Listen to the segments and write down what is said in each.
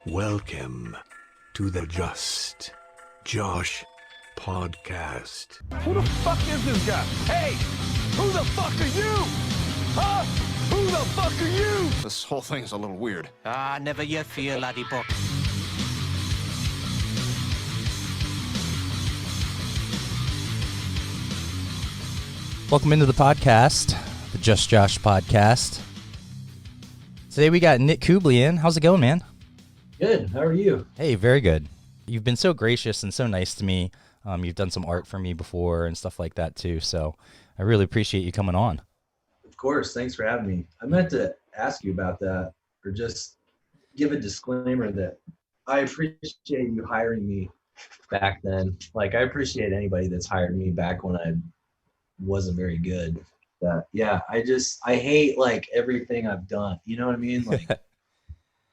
Welcome to the Just Josh podcast. Who the fuck is this guy? Hey, who the fuck are you? Huh? Who the fuck are you? This whole thing's a little weird. Never you fear, laddie buck. Welcome into the podcast, the Just Josh podcast. Today we got Nick Kubley in. How's it going, man? Good. How are you? Hey, very good. You've been so gracious and so nice to me. You've done some art for me before and stuff like that too, so I really appreciate you coming on. Of course. Thanks for having me. I meant to ask you about that, or just give a disclaimer that I appreciate you hiring me back then. Like, I appreciate anybody that's hired me back when I wasn't very good. I hate like everything I've done. You know what I mean? Like,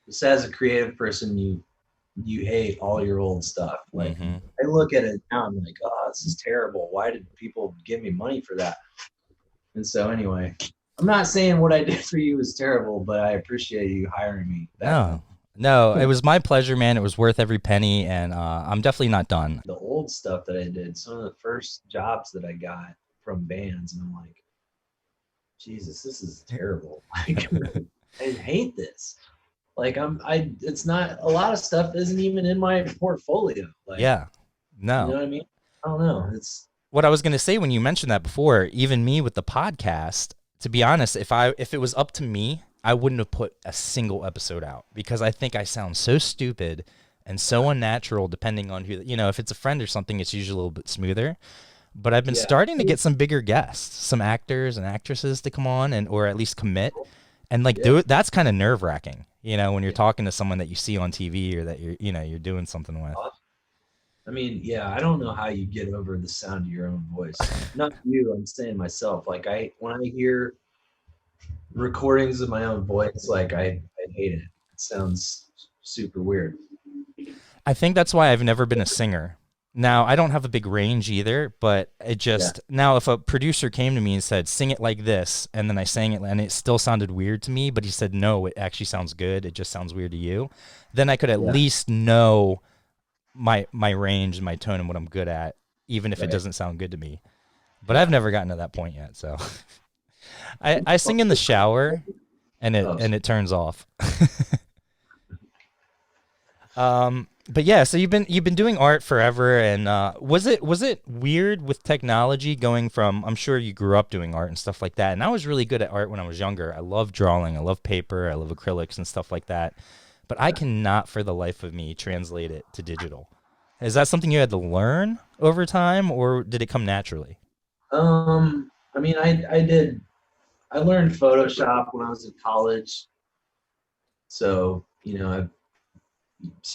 just as a creative person, you hate all your old stuff. Like, I look at it now, I'm like, oh, this is terrible. Why did people give me money for that? And so anyway, I'm not saying what I did for you was terrible, but I appreciate you hiring me. No, it was my pleasure, man. It was worth every penny, and I'm definitely not done. The old stuff that I did, some of the first jobs that I got from bands, and I'm like, Jesus, this is terrible. Like, I hate this. Like, it's not, a lot of stuff isn't even in my portfolio. Like, Yeah, no. You know what I mean? I don't know. It's what I was going to say when you mentioned that before, even me with the podcast, to be honest, if it was up to me, I wouldn't have put a single episode out because I think I sound so stupid and so unnatural depending on who, if it's a friend or something, it's usually a little bit smoother. But I've been starting to get some bigger guests, some actors and actresses to come on or at least commit and do it. That's kind of nerve wracking, when you're talking to someone that you see on TV or that you're doing something with. I mean, I don't know how you get over the sound of your own voice. Not you, I'm saying myself. Like, when I hear recordings of my own voice, like, I hate it. It sounds super weird. I think that's why I've never been a singer. Now, I don't have a big range either, but it just, now if a producer came to me and said, sing it like this, and then I sang it and it still sounded weird to me, but he said, no, it actually sounds good, it just sounds weird to you, then I could at least know my range and my tone and what I'm good at, even if it doesn't sound good to me. But I've never gotten to that point yet, so. I sing in the shower, and it turns off. But yeah, so you've been doing art forever, and was it weird with technology going from? I'm sure you grew up doing art and stuff like that, and I was really good at art when I was younger. I love drawing, I love paper, I love acrylics and stuff like that. But I cannot, for the life of me, translate it to digital. Is that something you had to learn over time, or did it come naturally? I mean, I did. I learned Photoshop when I was in college, so I've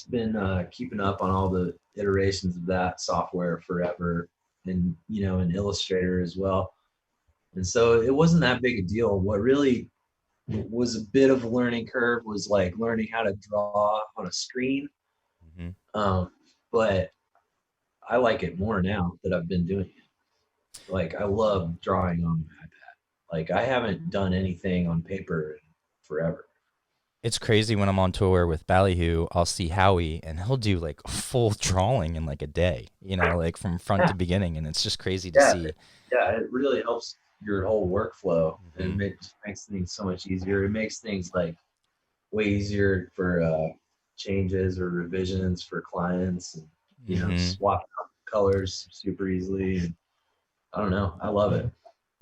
been keeping up on all the iterations of that software forever, and in Illustrator as well. And so it wasn't that big a deal. What really was a bit of a learning curve was like learning how to draw on a screen. But I like it more now that I've been doing it. Like, I love drawing on my iPad. Like, I haven't done anything on paper in forever. It's crazy when I'm on tour with Ballyhoo, I'll see Howie and he'll do like a full drawing in like a day, like from front to beginning. And it's just crazy to see. Yeah, it really helps your whole workflow. And it makes things so much easier. It makes things like way easier for changes or revisions for clients, and swap colors super easily. And I don't know, I love it.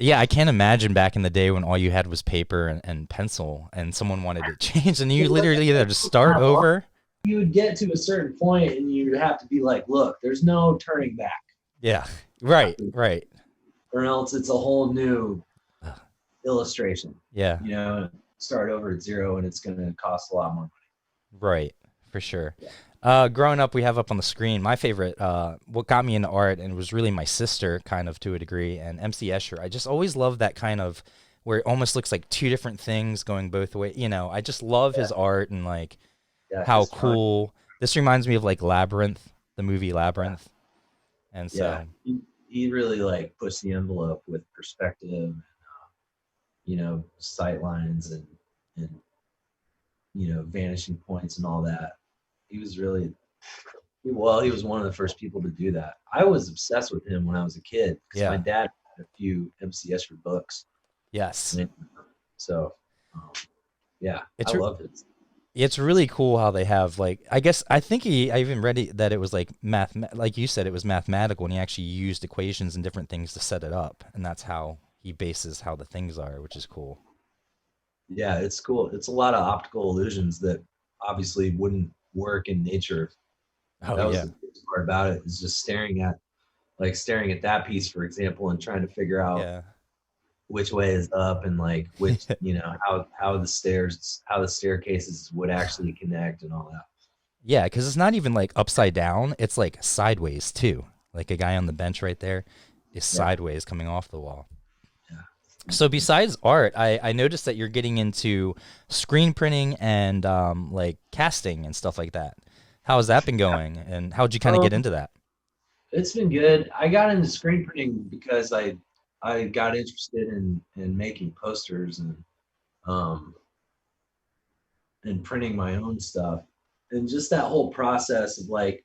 Yeah, I can't imagine back in the day when all you had was paper and pencil and someone wanted to change and you literally had to start over. You would get to a certain point and you'd have to be like, look, there's no turning back. Yeah, right. Or else it's a whole new illustration. Yeah. Start over at zero and it's going to cost a lot more money. Right, for sure. Growing up, we have up on the screen my favorite, what got me into art, and it was really my sister, kind of to a degree, and MC Escher. I just always loved that kind of where it almost looks like two different things going both ways. I just love his art and like how cool. Fun. This reminds me of like Labyrinth, the movie Labyrinth, and so he really like pushed the envelope with perspective, and, sight lines and vanishing points and all that. he was really well. He was one of the first people to do that. I was obsessed with him when I was a kid because Yeah. my dad had a few MC Escher books. Yes. And so, yeah, It's I love it. It's really cool how they have like I think I even read that it was like like you said, it was mathematical, and he actually used equations and different things to set it up, and that's how he bases how the things are, which is cool. Yeah, it's cool. It's a lot of optical illusions that obviously wouldn't work in nature. Oh That was yeah. the best part about it, is just staring at that piece, for example, and trying to figure out Yeah. which way is up, and like which, how the staircases would actually connect and all that. Yeah, because it's not even like upside down; it's like sideways too. Like a guy on the bench right there is Yeah. sideways coming off the wall. Yeah. So besides art, I noticed that you're getting into screen printing and like casting and stuff like that. How has that been going, and how'd you kind of get into that? It's been good. I got into screen printing because I got interested in making posters um and printing my own stuff, and just that whole process of like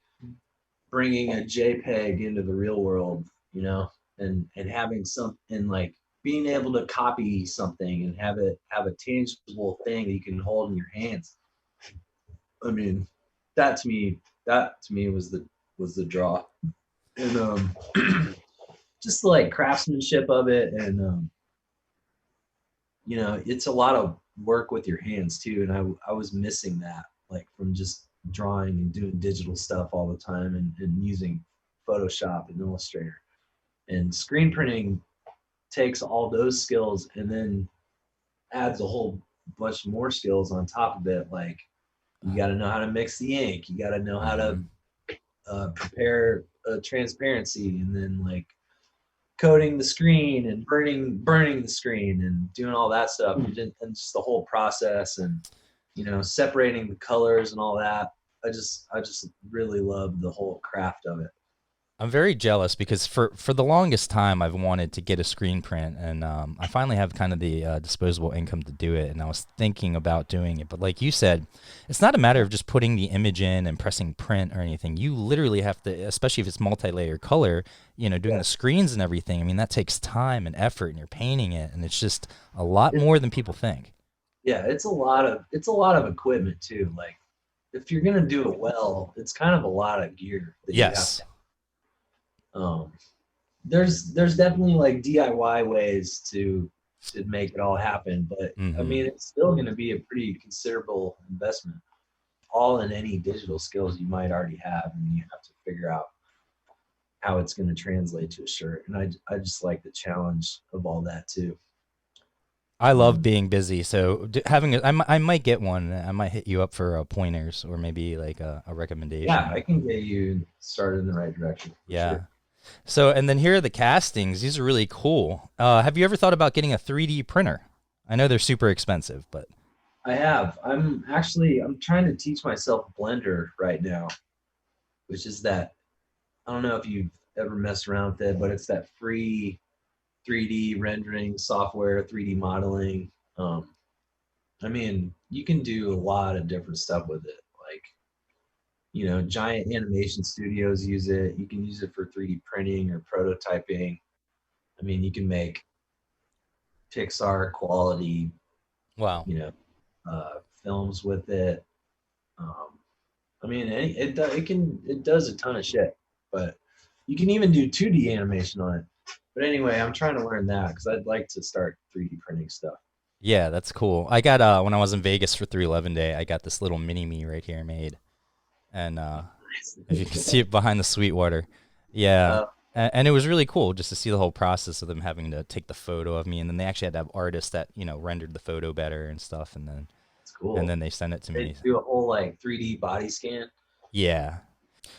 bringing a JPEG into the real world, and having some, and like being able to copy something and have a tangible thing that you can hold in your hands. I mean, that to me was the draw, and just the like craftsmanship of it, and it's a lot of work with your hands too, and I was missing that, like, from just drawing and doing digital stuff all the time, and using Photoshop and Illustrator. And screen printing takes all those skills and then adds a whole bunch more skills on top of it. Like, you got to know how to mix the ink, you got to know how to prepare a transparency, and then like coating the screen and burning the screen and doing all that stuff, and just the whole process, and separating the colors and all that. I just really love the whole craft of it. I'm very jealous because for the longest time I've wanted to get a screen print, and I finally have kind of the disposable income to do it, and I was thinking about doing it. But like you said, it's not a matter of just putting the image in and pressing print or anything. You literally have to, especially if it's multi-layer color, doing the screens and everything. I mean, that takes time and effort, and you're painting it, and it's just a lot more than people think. Yeah, it's a lot of equipment too. Like, if you're gonna do it well, it's kind of a lot of gear that Yes. you have to. There's definitely like DIY ways to make it all happen, but I mean, it's still going to be a pretty considerable investment, all in any digital skills you might already have, and you have to figure out how it's going to translate to a shirt. And I just like the challenge of all that too. I love being busy, so I might get one. I might hit you up for pointers or maybe like a recommendation. Yeah, I can get you started in the right direction. Yeah. Sure. So, and then here are the castings. These are really cool. Have you ever thought about getting a 3D printer? I know they're super expensive, but I have. I'm trying to teach myself Blender right now, which is that, I don't know if you've ever messed around with it, but it's that free 3D rendering software, 3D modeling. I mean, you can do a lot of different stuff with it. Like, giant animation studios use it. You can use it for 3D printing or prototyping. I mean, you can make Pixar quality, wow. films with it. I mean, it does a ton of shit, but you can even do 2D animation on it. But anyway, I'm trying to learn that because I'd like to start 3D printing stuff. Yeah, that's cool. I got when I was in Vegas for 311 Day, I got this little mini me right here made, and if you can see it behind the Sweetwater, yeah. And it was really cool just to see the whole process of them having to take the photo of me, and then they actually had to have artists that rendered the photo better and stuff, and then It's cool. and then they sent it to me. Do a whole like 3D body scan. Yeah.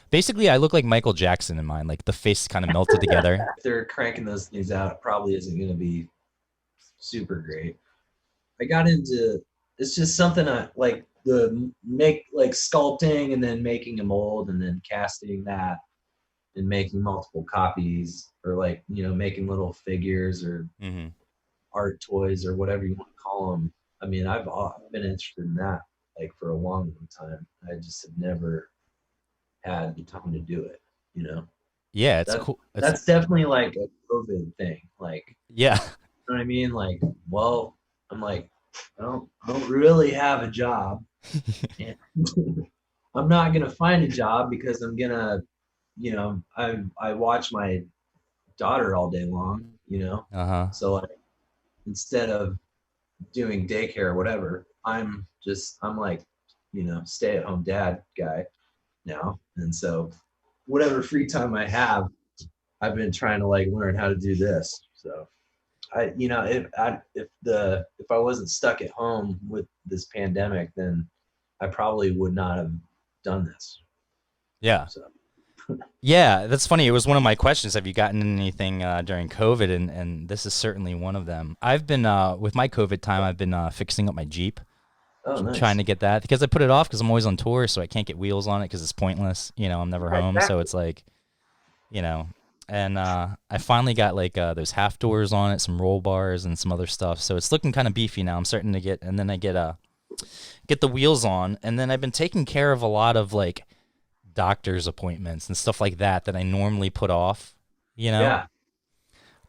Basically, I look like Michael Jackson in mine. Like the face kind of melted together. If they're cranking those things out, it probably isn't going to be super great. I got into, it's just something I like, like sculpting and then making a mold and then casting that and making multiple copies, or like, making little figures or art toys or whatever you want to call them. I mean, I've been interested in that like for a long, long time. I just have never had the time to do it, you know? Yeah, it's That, cool. that's definitely like a COVID thing. Like, Yeah. you know what I mean? Like, well, I'm like, I don't really have a job. And I'm not gonna find a job because I'm gonna, I watch my daughter all day long, Uh-huh. So like, instead of doing daycare or whatever, I'm like, stay at home dad guy now. And so whatever free time I have, I've been trying to like learn how to do this. So if I wasn't stuck at home with this pandemic, then I probably would not have done this. Yeah. So Yeah, that's funny. It was one of my questions. Have you gotten anything during COVID? And this is certainly one of them. I've been, with my COVID time, I've been fixing up my Jeep, oh nice. trying to get that because I put it off because I'm always on tour, so I can't get wheels on it because it's pointless. I'm never home. So it's like, and I finally got like those half doors on it, some roll bars and some other stuff. So it's looking kind of beefy now. I'm starting to and then I get the wheels on. And then I've been taking care of a lot of like doctor's appointments and stuff like that I normally put off, Yeah.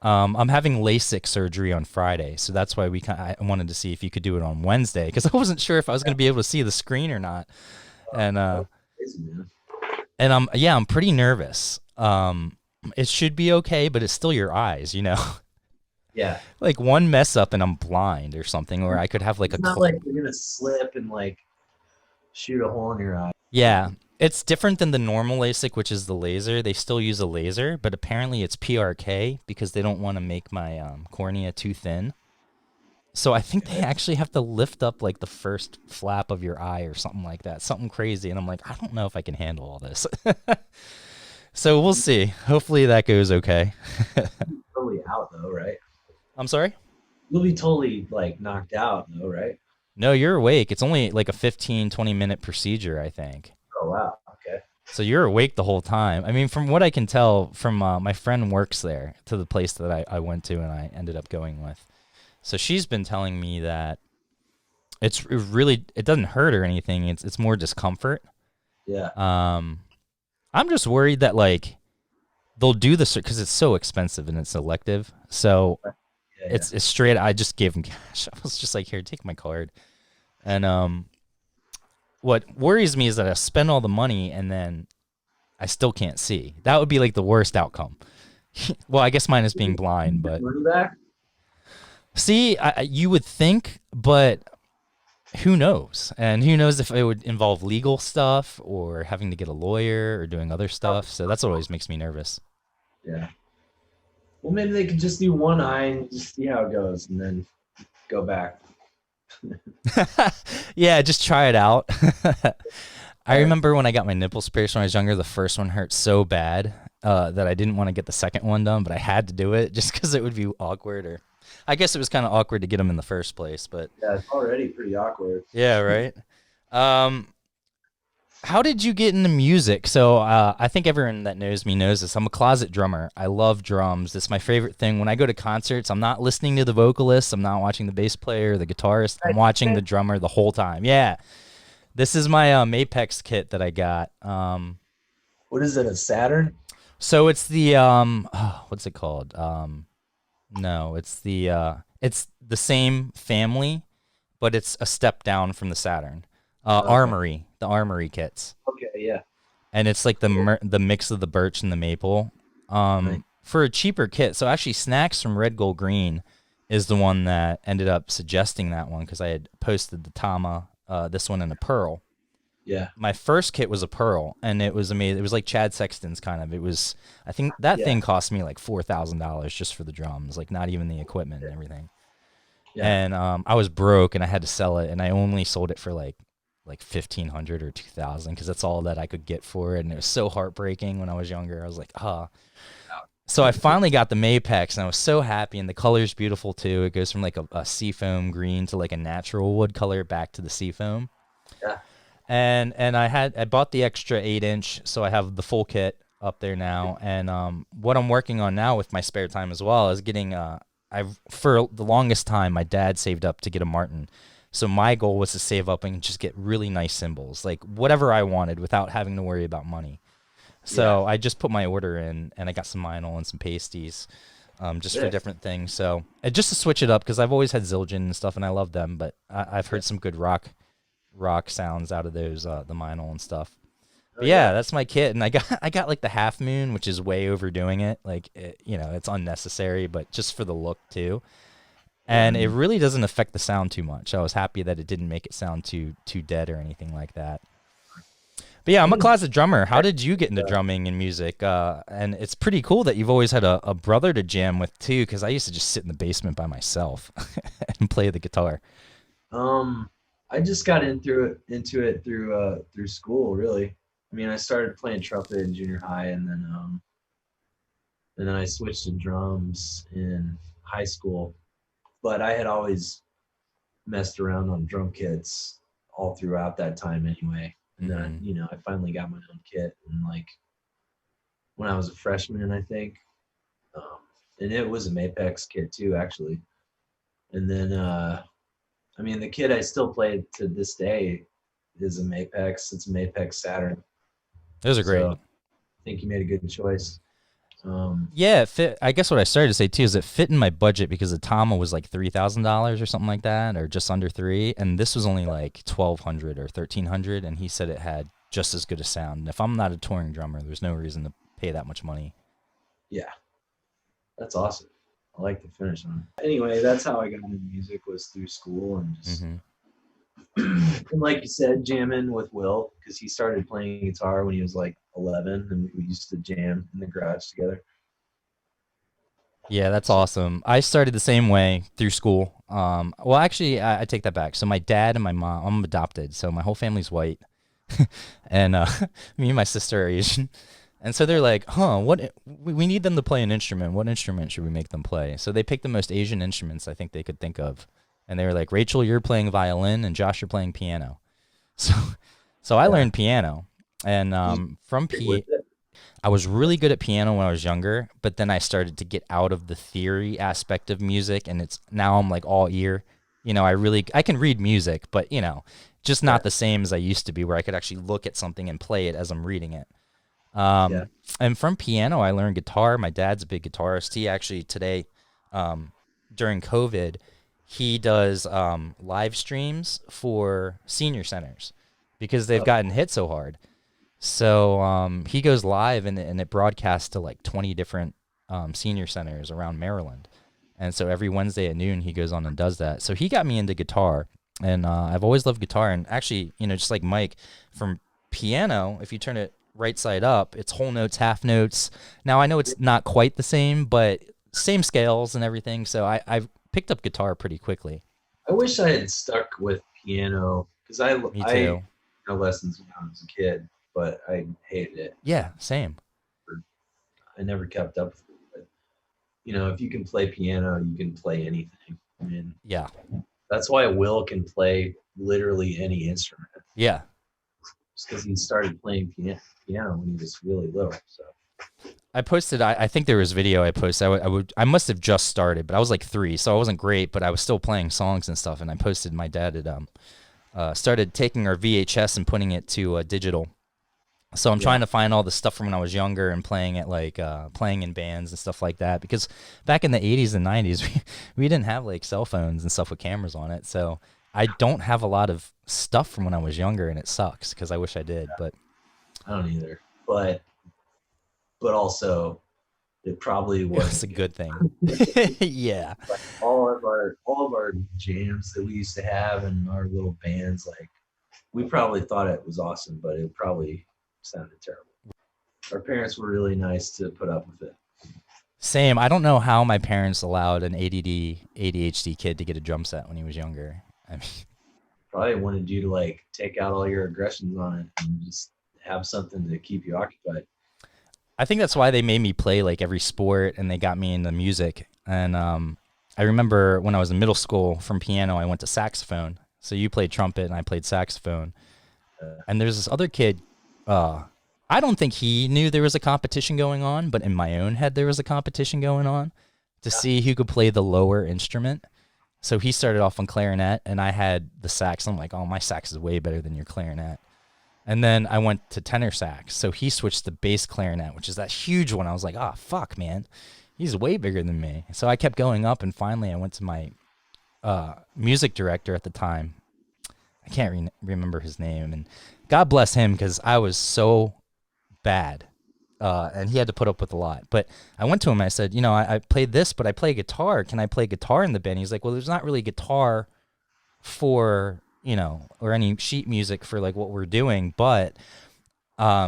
I'm having LASIK surgery on Friday, so that's why I wanted to see if you could do it on Wednesday because I wasn't sure if I was going to be able to see the screen or not. And Crazy, man. and I'm pretty nervous. It should be okay, but it's still your eyes, Yeah. like one mess up and I'm blind or something, or I could have like It's not like you're gonna slip and like shoot a hole in your eye. Yeah. It's different than the normal LASIK, which is the laser. They still use a laser, but apparently it's PRK because they don't want to make my cornea too thin. So I think they actually have to lift up like the first flap of your eye or something like that, something crazy. And I'm like, I don't know if I can handle all this. So we'll see. Hopefully that goes okay. Totally out though, right? I'm sorry? You'll be totally like knocked out though, right? No, you're awake. It's only like a 15, 20-minute procedure, I think. Oh wow. Okay. So you're awake the whole time. I mean, from what I can tell from my friend works there to the place that I went to and I ended up going with. So she's been telling me that it doesn't hurt or anything. It's more discomfort. Yeah. I'm just worried that like they'll do this because it's so expensive and it's elective. So it's straight. I just gave him cash. I was just like, here, take my card. And what worries me is that I spend all the money and then I still can't see. That would be like the worst outcome. Well, I guess mine is being blind, but Money back? see, you would think, but who knows? And who knows if it would involve legal stuff or having to get a lawyer or doing other stuff. So that's what always makes me nervous. Yeah. Well, maybe they could just do one eye and just see how it goes and then go back. Yeah, just try it out. I remember when I got my nipples pierced when I was younger, the first one hurt so bad that I didn't want to get the second one done, but I had to do it just because it would be awkward. Or I guess it was kind of awkward to get them in the first place. But Yeah, it's already pretty awkward. yeah, right. How did you get into music? So I think everyone that knows me knows this. I'm a closet drummer. I love drums. It's my favorite thing. When I go to concerts, I'm not listening to the vocalist. I'm not watching the bass player or the guitarist. I'm watching the drummer the whole time. Yeah. This is my Apex kit that I got. What is it, a Saturn? So it's the what's it called? No, it's the same family, but it's a step down from the Saturn. Okay. Armory, the Armory kits. Okay, yeah. And it's like the mix of the birch and the maple. Right. For a cheaper kit. So actually, Snacks from Red Gold Green is the one that ended up suggesting that one because I had posted the Tama, this one in a pearl. Yeah. My first kit was a pearl, and it was amazing. It was like Chad Sexton's kind of. It was, I think that thing cost me like $4,000 just for the drums, like not even the equipment and everything. Yeah. And I was broke, and I had to sell it, and I only sold it for like 1,500 or 2,000 because that's all that I could get for it, and it was so heartbreaking when I was younger. I was like, So I finally got the Mapex, and I was so happy, and the color's beautiful too. It goes from like a seafoam green to like a natural wood color back to the seafoam. Yeah. And I bought the extra 8-inch, so I have the full kit up there now. And what I'm working on now with my spare time as well is getting for the longest time my dad saved up to get a Martin. So my goal was to save up and just get really nice cymbals, like whatever I wanted without having to worry about money. So I just put my order in, and I got some vinyl and some pasties, just for different things. So just to switch it up, because I've always had Zildjian and stuff, and I love them, but I've heard some good rock sounds out of those, the vinyl and stuff. But yeah, that's my kit, and I got like the Half Moon, which is way overdoing it. Like it's unnecessary, but just for the look too. And it really doesn't affect the sound too much. I was happy that it didn't make it sound too dead or anything like that. But yeah, I'm a closet drummer. How did you get into drumming and music? And it's pretty cool that you've always had a brother to jam with too, because I used to just sit in the basement by myself and play the guitar. I just got into it through school, really. I mean, I started playing trumpet in junior high, and then I switched to drums in high school. But I had always messed around on drum kits all throughout that time anyway. And then, I finally got my own kit, and like when I was a freshman, I think, and it was a Mapex kit too, actually. And then, I mean, the kit I still play to this day is a Mapex. It's a Mapex Saturn. Those are great. So I think you made a good choice. Yeah, it fit. I guess what I started to say too is it fit in my budget, because the Tama was like $3,000 or something like that, or just under $3,000, and this was only like $1,200 or $1,300, and he said it had just as good a sound. And if I'm not a touring drummer, there's no reason to pay that much money. Yeah, that's awesome. I like the finish on it. Anyway, that's how I got into music, was through school, and just and like you said, jamming with Will, because he started playing guitar when he was like 11, and we used to jam in the garage together. Yeah, that's awesome. I started the same way, through school. Well, actually, I take that back. So my dad and my mom, I'm adopted, so my whole family's white, and me and my sister are Asian. And so they're like, we need them to play an instrument. What instrument should we make them play? So they picked the most Asian instruments I think they could think of. And they were like, Rachel, you're playing violin, and Josh, you're playing piano. So I learned piano. And I was really good at piano when I was younger, but then I started to get out of the theory aspect of music, and now I'm like all ear. I can read music, but just not the same as I used to be, where I could actually look at something and play it as I'm reading it. And from piano, I learned guitar. My dad's a big guitarist. He actually today, during COVID, he does live streams for senior centers because they've gotten hit so hard. So he goes live, and it broadcasts to like 20 different senior centers around Maryland. And so every Wednesday at noon, he goes on and does that. So he got me into guitar, and I've always loved guitar. And actually, just like Mike, from piano, if you turn it right side up, it's whole notes, half notes. Now, I know it's not quite the same, but same scales and everything. So I've picked up guitar pretty quickly. I wish I had stuck with piano, because I had lessons when I was a kid, but I hated it. Yeah, same. I never kept up with it. But, if you can play piano, you can play anything. I mean, yeah. That's why Will can play literally any instrument. Yeah. Just because he started playing piano when he was really little. So I posted, I think there was video I posted. I must have just started, but I was like 3, so I wasn't great, but I was still playing songs and stuff. And I posted, my dad had started taking our VHS and putting it to digital. So I'm trying to find all the stuff from when I was younger and playing it, like playing in bands and stuff like that. Because back in the 80s and 90s, we didn't have like cell phones and stuff with cameras on it. So I don't have a lot of stuff from when I was younger, and it sucks because I wish I did. But I don't either. But also, it probably was. It's a good thing. Yeah. Like all of our jams that we used to have and our little bands, like we probably thought it was awesome, but it probably sounded terrible. Our parents were really nice to put up with it. Same. I don't know how my parents allowed an ADHD kid to get a drum set when he was younger. I mean, probably wanted you to like take out all your aggressions on it and just have something to keep you occupied. I think that's why they made me play like every sport, and they got me into music. And I remember when I was in middle school, from piano, I went to saxophone. So you played trumpet and I played saxophone. And there's this other kid. I don't think he knew there was a competition going on, but in my own head, there was a competition going on to see who could play the lower instrument. So he started off on clarinet, and I had the sax. I'm like, oh, my sax is way better than your clarinet. And then I went to tenor sax. So he switched to bass clarinet, which is that huge one. I was like, oh, fuck, man. He's way bigger than me. So I kept going up, and finally I went to my music director at the time. I can't remember his name. And God bless him, because I was so bad. And he had to put up with a lot. But I went to him and I said, I played this, but I play guitar. Can I play guitar in the band? He's like, well, there's not really guitar for, or any sheet music for like what we're doing. But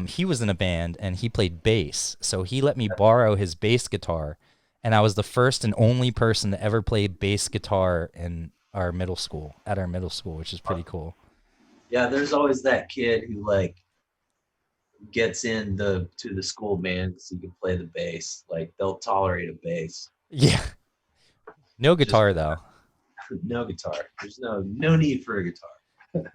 he was in a band and he played bass. So he let me borrow his bass guitar. And I was the first and only person to ever play bass guitar at our middle school, which is pretty cool. Yeah, there's always that kid who like gets to the school band because he can play the bass. Like they'll tolerate a bass. Yeah. No guitar though. No guitar. There's no need for a guitar.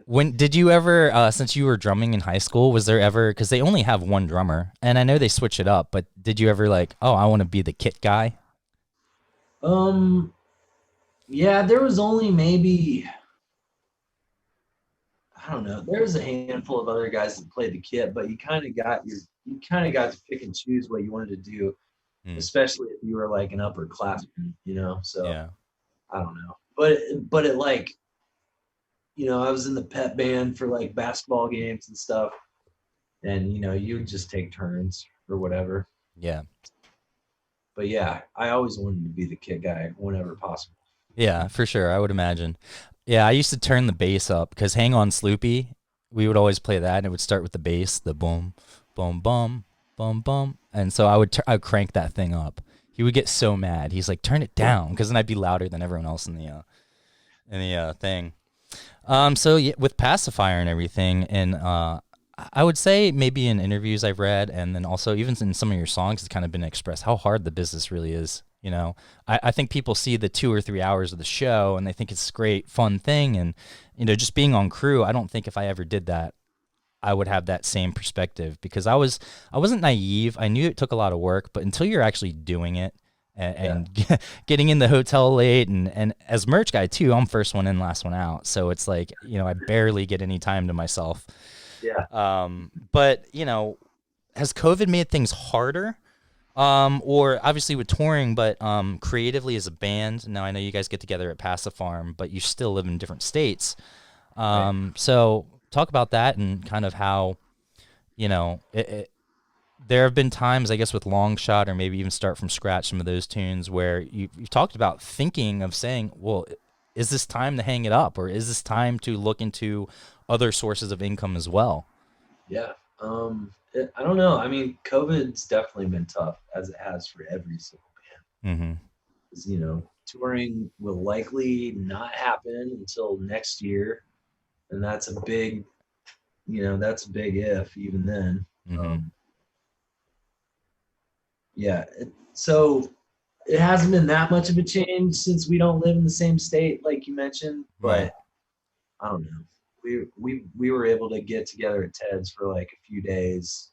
When did you ever, since you were drumming in high school, was there ever, because they only have one drummer, and I know they switch it up, but did you ever like, oh, I want to be the kit guy? Yeah, there was only maybe, I don't know. There was a handful of other guys that played the kit, but you kind of got to pick and choose what you wanted to do, especially if you were like an upperclassman, So Yeah. I don't know, but it like, I was in the pep band for like basketball games and stuff, and you would just take turns or whatever. Yeah. But yeah, I always wanted to be the kit guy whenever possible. Yeah, for sure. I would imagine. Yeah, I used to turn the bass up because Hang On Sloopy, we would always play that, and it would start with the bass, the boom, boom, boom, boom, boom. And so I would crank that thing up. He would get so mad. He's like, turn it down, because then I'd be louder than everyone else in the thing. So yeah, with Passafire and everything, and I would say maybe in interviews I've read, and then also even in some of your songs, it's kind of been expressed how hard the business really is. I think people see the 2 or 3 hours of the show and they think it's a great, fun thing. And, just being on crew, I don't think if I ever did that, I would have that same perspective, because I wasn't naive. I knew it took a lot of work, but until you're actually doing it and getting in the hotel late, and as merch guy too, I'm first one in, last one out. So it's like, I barely get any time to myself. Yeah. But, has COVID made things harder? Or obviously with touring, but creatively as a band? Now I know you guys get together at Passafire, but you still live in different states. Right. So talk about that and kind of how, there have been times, I guess, with Long Shot, or maybe even Start From Scratch, some of those tunes where you've talked about thinking of saying, well, is this time to hang it up, or is this time to look into other sources of income as well? Yeah. I don't know. I mean, COVID's definitely been tough, as it has for every single band. Mm-hmm. 'Cause, touring will likely not happen until next year, and that's a big if even then. Mm-hmm. Yeah. So it hasn't been that much of a change since we don't live in the same state, like you mentioned. Right. But I don't know. We were able to get together at Ted's for like a few days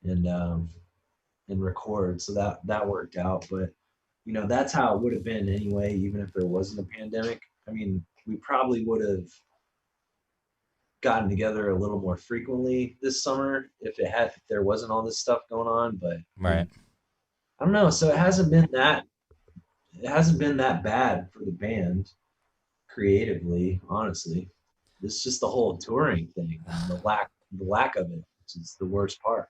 and record, so that worked out. But that's how it would have been anyway, even if there wasn't a pandemic. I mean, we probably would have gotten together a little more frequently this summer if there wasn't all this stuff going on. But Right. I don't know. So it hasn't been that bad for the band creatively, honestly. It's just the whole touring thing, and the lack of it, which is the worst part.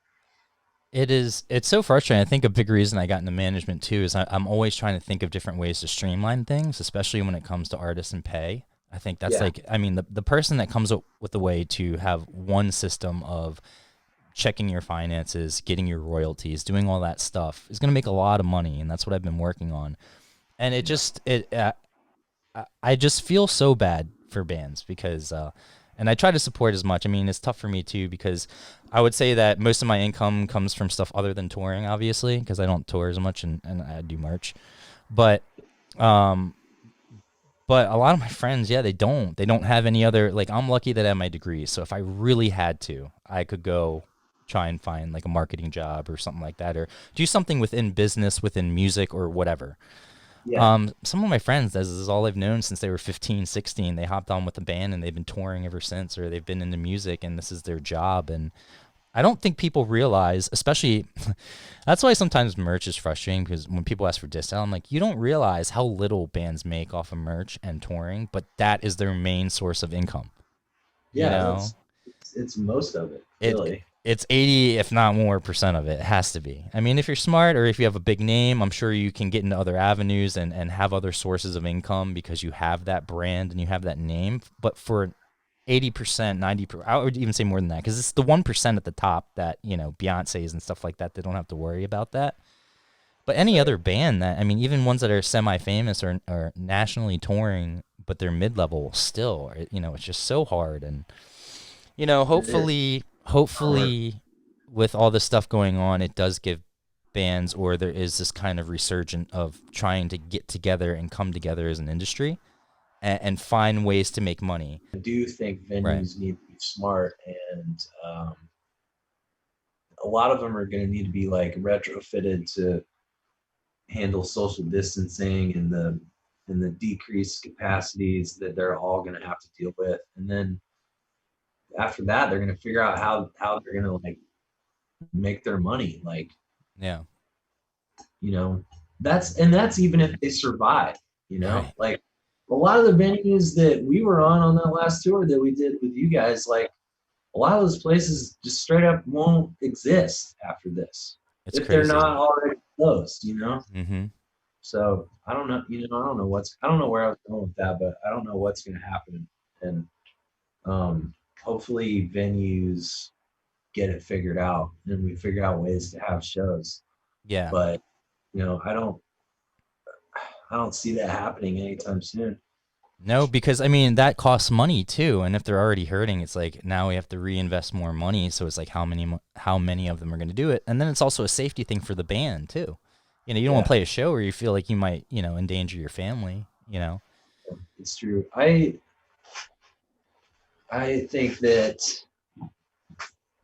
It's so frustrating. I think a big reason I got into management too is I'm always trying to think of different ways to streamline things, especially when it comes to artists and pay. I think that's the person that comes up with the way to have one system of checking your finances, getting your royalties, doing all that stuff is going to make a lot of money. And that's what I've been working on. And I just feel so bad for bands because, and I try to support as much. I mean, it's tough for me too, because I would say that most of my income comes from stuff other than touring, obviously, because I don't tour as much and I do merch. But a lot of my friends, they don't have any other, like, I'm lucky that I have my degree. So if I really had to, I could go try and find like a marketing job or something like that, or do something within business, within music or whatever. Yeah. Some of my friends, this is all they've known since they were 15, 16. They hopped on with the band and they've been touring ever since, or they've been into music and this is their job. And I don't think people realize, especially, that's why sometimes merch is frustrating, because when people ask for discount, I'm like, you don't realize how little bands make off of merch and touring, but that is their main source of income. You Yeah, know, it's most of it, it really. it's 80, if not more, percent of it. It has to be. I mean, if you're smart or if you have a big name, I'm sure you can get into other avenues and have other sources of income because you have that brand and you have that name. But for 80%, 90%, I would even say more than that, because it's the 1% at the top that, you know, Beyonce's and stuff like that, they don't have to worry about that. But any Right. other band that, I mean, even ones that are semi-famous or nationally touring, but they're mid-level still, you know, it's just so hard. And, you know, It is hard. hopefully with all this stuff going on, it does give bands, or there is this kind of resurgent of trying to get together and come together as an industry and find ways to make money. I do think Right. venues need to be smart, and a lot of them are going to need to be like retrofitted to handle social distancing and the decreased capacities that they're all going to have to deal with. And then after that, they're going to figure out how they're going to like make their money. Like, Yeah. you know, that's even if they survive. You know, Right. like a lot of the venues that we were on that last tour that we did with you guys, like a lot of those places just straight up won't exist after this It's if they're crazy. not already closed, you know? Mm-hmm. So I don't know, you know, I don't know where I was going with that, but I don't know what's going to happen. And hopefully venues get it figured out and we figure out ways to have shows. Yeah. But, you know, I don't see that happening anytime soon. No, because I mean that costs money too, and if they're already hurting, it's like now we have to reinvest more money. So it's like how many of them are going to do it, and then it's also a safety thing for the band too. You know, you don't want to Yeah, play a show where you feel like you might, you know, endanger your family. You know. it's true. I think that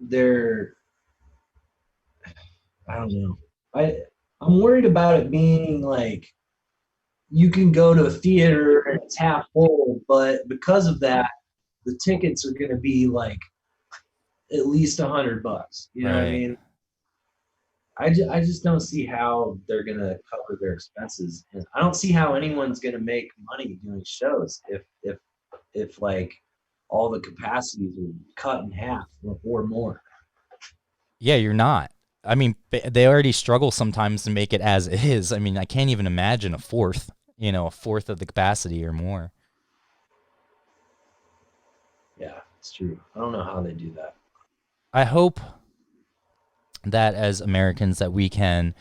they're I don't know. I I'm worried about it being like you can go to a theater and it's half full, but because of that, the tickets are going to be like at least $100. You know what I Right. mean? I just don't see how they're going to cover their expenses, and I don't see how anyone's going to make money doing shows if like all the capacities are cut in half or more. Yeah, you're not. I mean, they already struggle sometimes to make it as is. I mean, I can't even imagine a fourth. You know, a fourth of the capacity or more. Yeah, it's true. I don't know how they do that. I hope that as Americans that we can,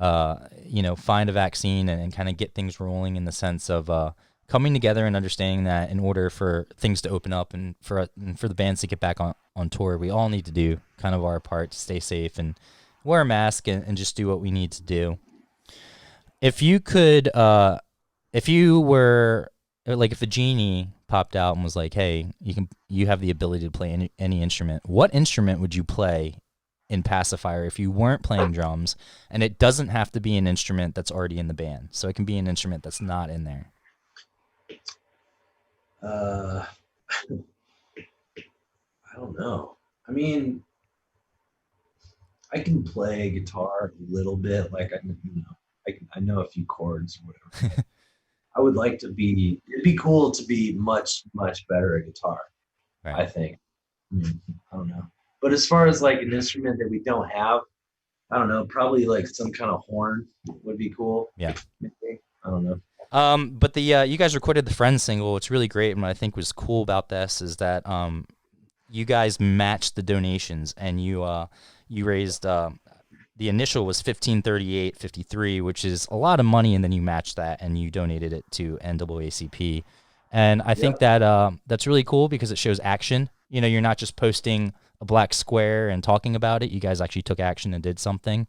you know, find a vaccine and kind of get things rolling in the sense of coming together and understanding that in order for things to open up and for the bands to get back on tour, we all need to do kind of our part to stay safe and wear a mask and just do what we need to do. If you could, if you were like if a genie popped out and was like, "Hey, you have the ability to play any instrument. What instrument would you play in Pacifier if you weren't playing drums? And it doesn't have to be an instrument that's already in the band, so it can be an instrument that's not in there." Uh, I don't know. I mean, I can play guitar a little bit, like I know a few chords or whatever. I would like to be. It'd be cool to be much better at guitar. Right. I think. I mean, I don't know. But as far as like an instrument that we don't have, I don't know. Probably like some kind of horn would be cool. Yeah. Maybe. I don't know. But the you guys recorded the Friends single. It's really great, and what I think was cool about this is that you guys matched the donations, and you raised the initial was 1538.53, which is a lot of money, and then you matched that and you donated it to NAACP. And I think Yep. that that's really cool because it shows action. You know, you're not just posting a black square and talking about it. You guys actually took action and did something. Yeah.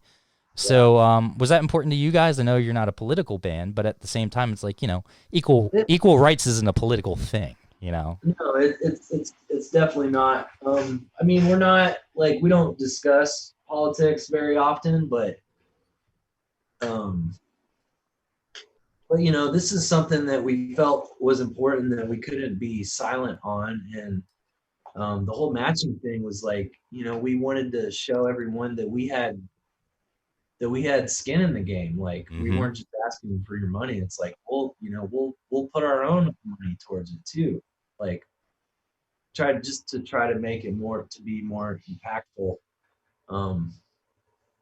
So was that important to you guys? I know you're not a political band, but at the same time, it's like, you know, It, equal rights isn't a political thing. You know. no, it's definitely not. I mean, we're not like we don't discuss politics very often, um, But this is something that we felt was important that we couldn't be silent on. And the whole matching thing was like, we wanted to show everyone that we had skin in the game. Like we Mm-hmm. weren't just asking for your money. It's like, we'll put our own money towards it too. Like try to make it to be more impactful.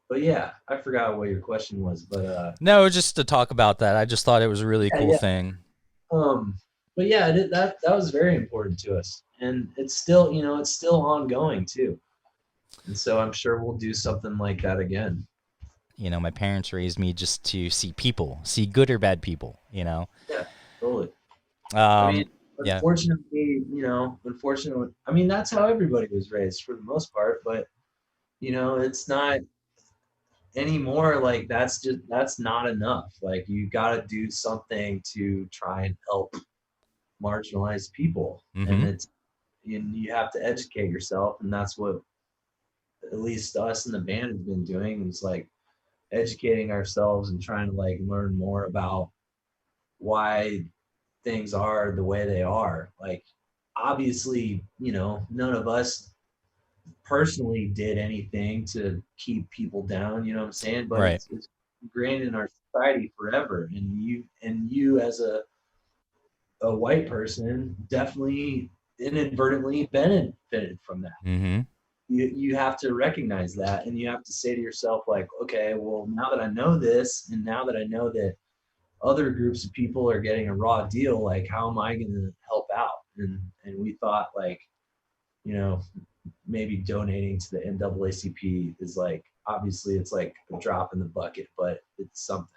But yeah, I forgot what your question was, but No, just to talk about that. I just thought it was a really cool yeah. thing. But yeah, that was very important to us, and it's still ongoing too. And so I'm sure we'll do something like that again. My parents raised me just to see people, see good or bad people, Yeah, totally. I mean, Yeah. unfortunately, I mean, that's how everybody was raised for the most part, but it's not anymore. Like that's not enough. Like you got to do something to try and help marginalized people. Mm-hmm. And you have to educate yourself, and that's what at least us in the band have been doing, is like educating ourselves and trying to like learn more about why things are the way they are. Like obviously, none of us personally did anything to keep people down, you know what I'm saying? But Right. it's ingrained in our society forever. And you as a white person definitely inadvertently benefited from that. Mm-hmm. You have to recognize that, and you have to say to yourself, like, okay, well, now that I know this, and now that I know that other groups of people are getting a raw deal, like how am I going to help out? And we thought, like, maybe donating to the NAACP is like, obviously it's like a drop in the bucket, but it's something.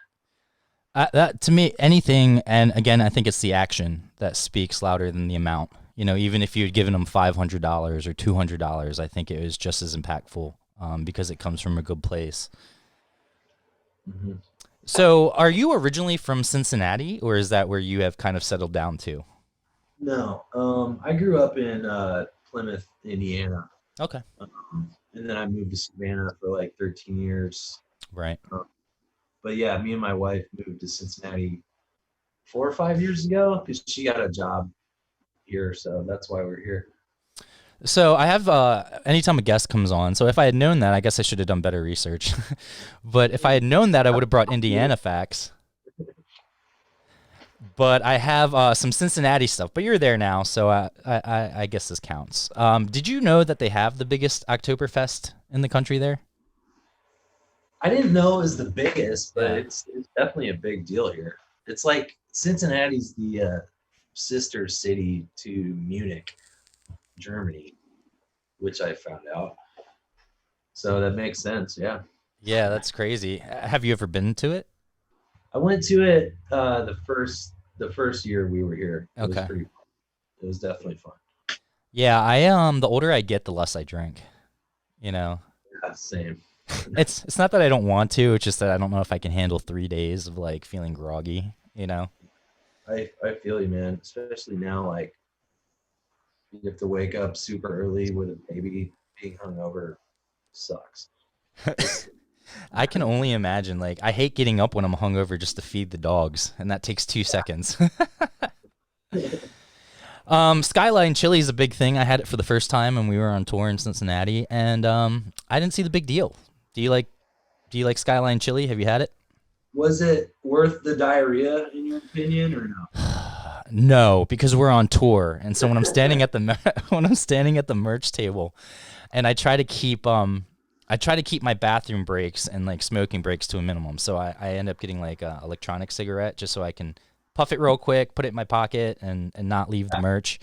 That to me, anything, and again, I think it's the action that speaks louder than the amount. Even if you had given them $500 or $200, I think it was just as impactful because it comes from a good place. Mm-hmm. So, are you originally from Cincinnati, or is that where you have kind of settled down to? No, I grew up in Plymouth, Indiana. Okay. And then I moved to Savannah for like 13 years. Right. But yeah, me and my wife moved to Cincinnati 4 or 5 years ago because she got a job here, so that's why we're here. So I have anytime a guest comes on. So if I had known that, I guess I should have done better research. But if I had known that, I would have brought Indiana facts. But I have some Cincinnati stuff. But you're there now, so I guess this counts. Did you know that they have the biggest Oktoberfest in the country there? I didn't know it was the biggest, but Yeah. it's definitely a big deal here. It's like Cincinnati's the sister city to Munich, Germany, which I found out. So that makes sense, yeah. Yeah, that's crazy. Have you ever been to it? I went to it the first year we were here. It was Okay. pretty fun. It was definitely fun. Yeah, the older I get, the less I drink. Yeah, same. It's not that I don't want to, it's just that I don't know if I can handle 3 days of like feeling groggy, I feel you, man. Especially now, like you have to wake up super early with a baby. Being hungover sucks. I can only imagine. Like, I hate getting up when I'm hungover just to feed the dogs, and that takes 2 seconds. Skyline chili is a big thing. I had it for the first time when we were on tour in Cincinnati, and I didn't see the big deal. Do you like Skyline chili? Have you had it? Was it worth the diarrhea in your opinion, or no? No, because we're on tour, and so when I'm standing at the merch table, and I try to keep my bathroom breaks and like smoking breaks to a minimum. So I end up getting like a electronic cigarette just so I can puff it real quick, put it in my pocket, and not leave the merch.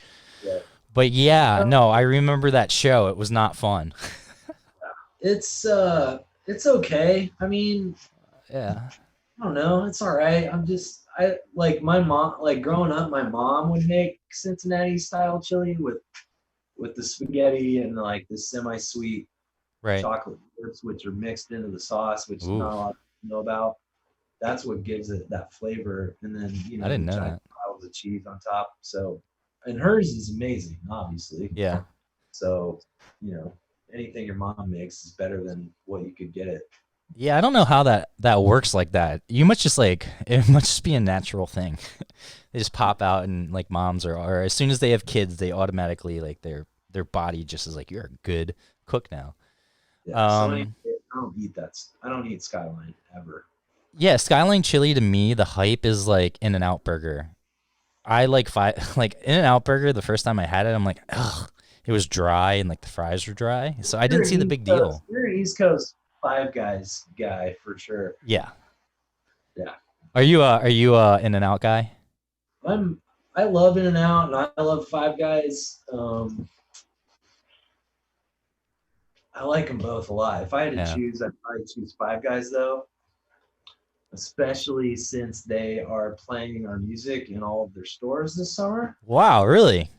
Yeah. But yeah, no, I remember that show. It was not fun. It's okay. I mean, Yeah. I don't know. It's all right. I like my mom. Like growing up, my mom would make Cincinnati style chili with the spaghetti and like the semi-sweet Right. chocolate chips, which are mixed into the sauce, which Ooh. not a lot of people know about. That's what gives it that flavor. And then I didn't know giant that. piles of cheese on top. So, and hers is amazing, obviously. Yeah. So, anything your mom makes is better than what you could get at Yeah, I don't know how that works like that. You must just like it must just be a natural thing. They just pop out and like moms or as soon as they have kids, they automatically like their body just is like you're a good cook now. Yeah. So anyway, Um, I don't eat that. I don't eat Skyline ever. yeah, Skyline chili to me, the hype is like In-N-Out Burger. I like like In-N-Out Burger. The first time I had it, I'm like, ugh, it was dry and like the fries were dry, so I didn't see the big deal. You're an East Coast Five Guys guy for sure. Yeah. Yeah. Are you In-N-Out guy? I love In-N-Out and I love Five Guys. I like them both a lot. If I had to Yeah. choose, I'd probably choose Five Guys though, especially since they are playing our music in all of their stores this summer. Wow, really?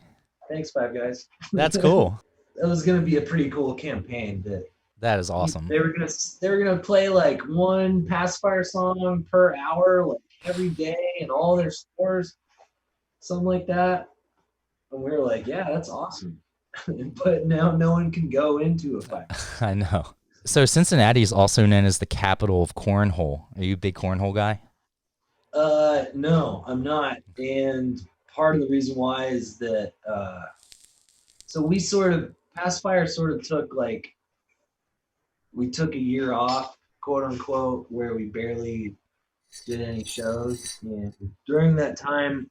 Thanks, Five Guys. That's cool. That was going to be a pretty cool campaign. That That is awesome. they were gonna play like one Passafire song per hour, like every day, in all their stores, something like that. And we were like, yeah, that's awesome. But now no one can go into a fight. I know. So Cincinnati is also known as the capital of cornhole. Are you a big cornhole guy? No, I'm not. And part of the reason why is that so we Passafire sort of took like we took a year off, quote unquote, where we barely did any shows. And during that time,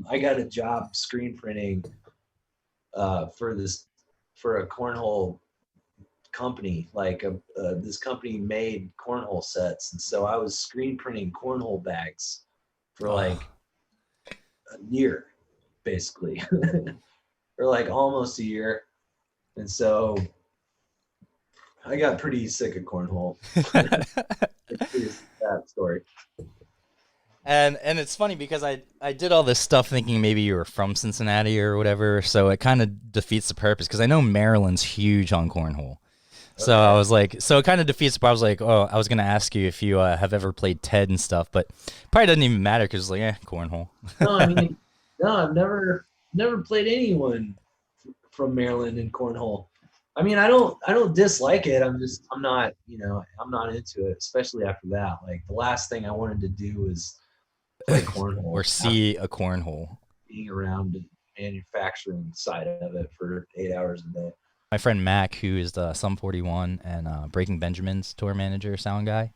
I got a job screen printing for a cornhole company. Like this company made cornhole sets, and so I was screen printing cornhole bags for like a year, basically, or like almost a year. And so I got pretty sick of cornhole. It's that story. And it's funny because I did all this stuff thinking maybe you were from Cincinnati or whatever, so it kind of defeats the purpose because I know Maryland's huge on cornhole. So I was like, so it kind of defeats the purpose. I was like, oh, I was gonna ask you if you have ever played Ted and stuff, but probably doesn't even matter because it's like, cornhole. No, I mean, no, I've never played anyone from Maryland in cornhole. I mean, I don't dislike it. I'm not into it, especially after that. Like the last thing I wanted to do was play cornhole Or see a cornhole. being around the manufacturing side of it for 8 hours a day. My friend Mac, who is the Sum 41 and Breaking Benjamin's tour manager, sound guy,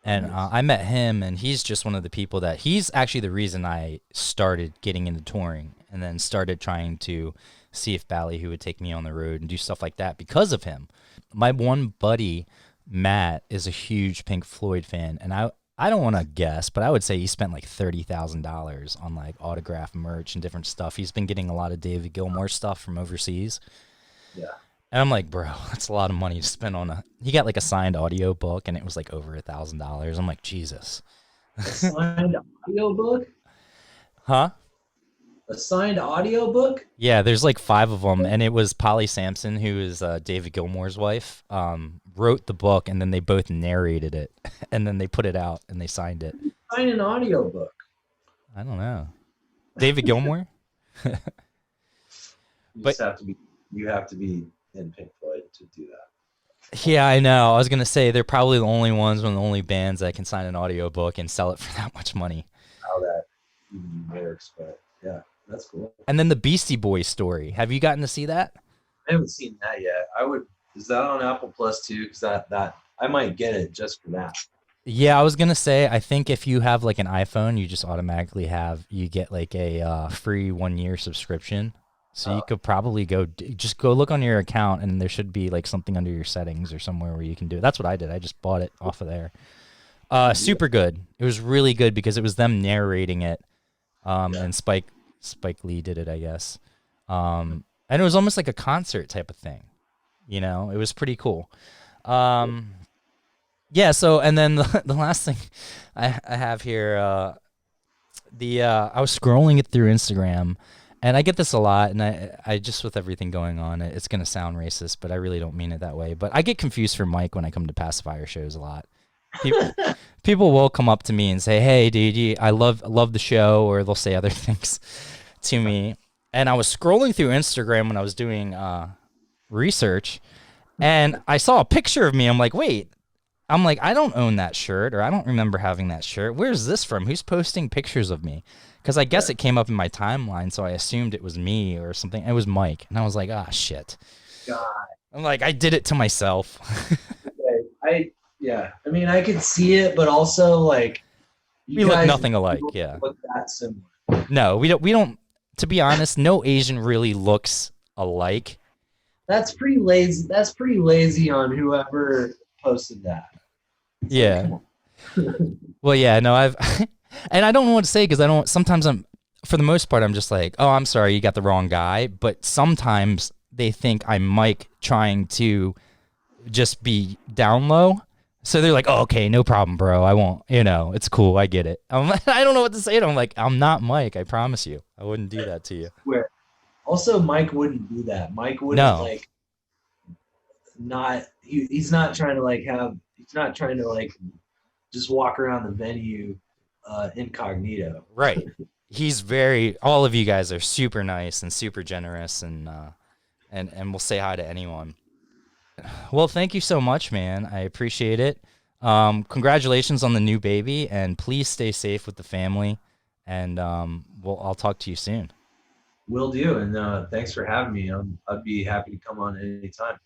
and I met him, and he's just one of the people that he's actually the reason I started getting into touring, and then started trying to see if Ballyhoo would take me on the road and do stuff like that because of him. My one buddy, Matt, is a huge Pink Floyd fan, and I don't want to guess, but I would say he spent like $30,000 on like autograph merch and different stuff. He's been getting a lot of David Gilmour stuff from overseas. Yeah. And I'm like, bro, that's a lot of money to spend on he got like a signed audio book and it was like over $1,000. I'm like, Jesus. A signed audio book? Huh? A signed audio book? Yeah, there's like 5 of them, and it was Polly Sampson, who is David Gilmour's wife, wrote the book, and then they both narrated it, and then they put it out, and they signed it. Sign an audio book. I don't know. David Gilmour? You But- just have to be in Pink Floyd to do that. Yeah, I know. I was going to say they're probably the only ones, one of the only bands that can sign an audio book and sell it for that much money. How that even works, but yeah, that's cool. And then the Beastie Boys story. Have you gotten to see that? I haven't seen that yet. Is that on Apple Plus too? Because that I might get it just for that. Yeah, I was gonna say, I think if you have like an iPhone, you just automatically you get like a free 1-year subscription. So you could probably just go look on your account, and there should be like something under your settings or somewhere where you can do it. That's what I did. I just bought it off of there. Super good. It was really good because it was them narrating it, and Spike Lee did it, I guess. And it was almost like a concert type of thing. You know, it was pretty cool. Yeah. So, and then the last thing I have here, I was scrolling it through Instagram, and I get this a lot, and I just, with everything going on, it's going to sound racist, but I really don't mean it that way. But I get confused for Mike when I come to Passafire shows a lot. People will come up to me and say, "Hey, dude, I love the show," or they'll say other things to me. And I was scrolling through Instagram when I was doing research, and I saw a picture of me. I'm like, wait, I'm like, I don't own that shirt, or I don't remember having that shirt. Where's this from? Who's posting pictures of me? Because I guess it came up in my timeline, so I assumed it was me or something. It was Mike, and I was like, ah, shit. God. I'm like, I did it to myself. Yeah. I mean, I could see it, but also like We look nothing alike. Yeah. Look that similar. No, we don't. We don't. To be honest, no Asian really looks alike. That's pretty lazy. That's pretty lazy on whoever posted that. It's Yeah. like, Well, yeah. No, I've, and I don't know what to say because I don't. Sometimes for the most part, I'm just like, oh, I'm sorry, you got the wrong guy. But sometimes they think I'm Mike trying to just be down low. So they're like, oh, okay, no problem, bro. I won't, it's cool. I get it. I don't know what to say to them. Like, I'm not Mike. I promise you. I wouldn't do that to you. where also Mike wouldn't do that. Mike wouldn't No. like not he's not trying to like he's not trying to like just walk around the venue incognito. Right. He's all of you guys are super nice and super generous and will say hi to anyone. Well, thank you so much, man. I appreciate it. Congratulations on the new baby, and please stay safe with the family. And I'll talk to you soon. Will do, and thanks for having me. I'd be happy to come on anytime.